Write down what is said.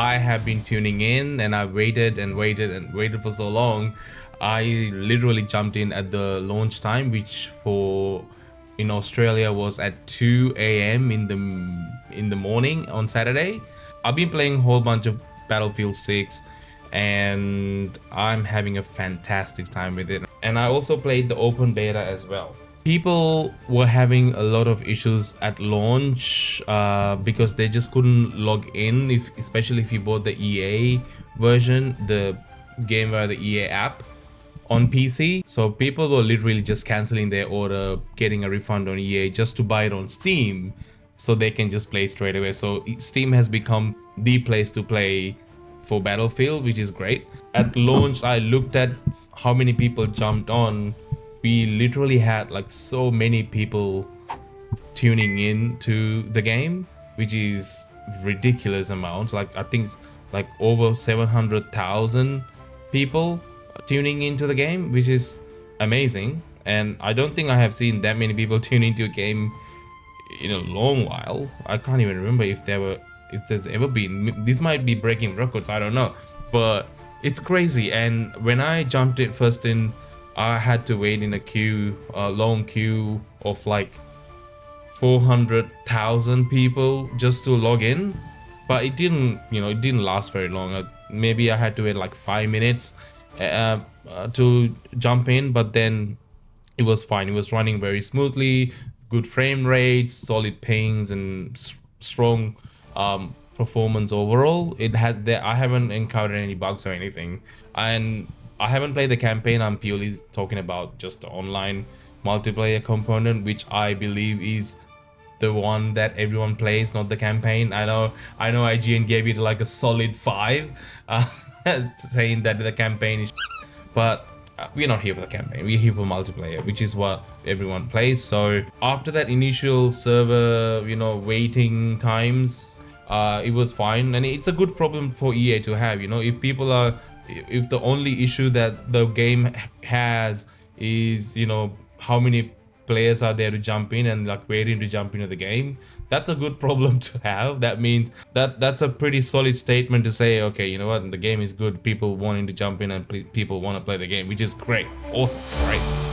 I have been tuning in, and I waited and waited and waited for so long. I literally jumped in at the launch time, which for in Australia was at 2 a.m. in the morning on Saturday. I've been playing a whole bunch of Battlefield 6, and I'm having a fantastic time with it. And I also played the open beta as well. People were having a lot of issues at launch because they just couldn't log in, especially if you bought the EA version, the game via the EA app on PC. So people were literally just canceling their order, getting a refund on EA just to buy it on Steam so they can just play straight away. So Steam has become the place to play for Battlefield, which is great. At launch, I looked at how many people jumped on. We literally had like so many people tuning in to the game, which is ridiculous amounts. Like I think like over 700,000 people tuning into the game, which is amazing. And I don't think I have seen that many people tune into a game in a long while. I can't even remember if there's ever been. This might be breaking records, I don't know, but it's crazy. And when I jumped it first in, I had to wait in a long queue of like 400,000 people just to log in. But it didn't last very long. Maybe I had to wait like 5 minutes to jump in, but then it was fine. It was running very smoothly, good frame rates, solid pings, and strong performance overall. I haven't encountered any bugs or anything, and I haven't played the campaign. I'm purely talking about just the online multiplayer component, which I believe is the one that everyone plays, not the campaign. I know IGN gave it like a solid 5, saying that the campaign is but we're not here for the campaign, we're here for multiplayer, which is what everyone plays. So after that initial server waiting times, it was fine, and it's a good problem for EA to have. If the only issue that the game has is how many players are there to jump in and like waiting to jump into the game, that's a good problem to have. That means that's a pretty solid statement to say, okay, you know what, the game is good, people wanting to jump in, and people want to play the game, which is great, awesome, right?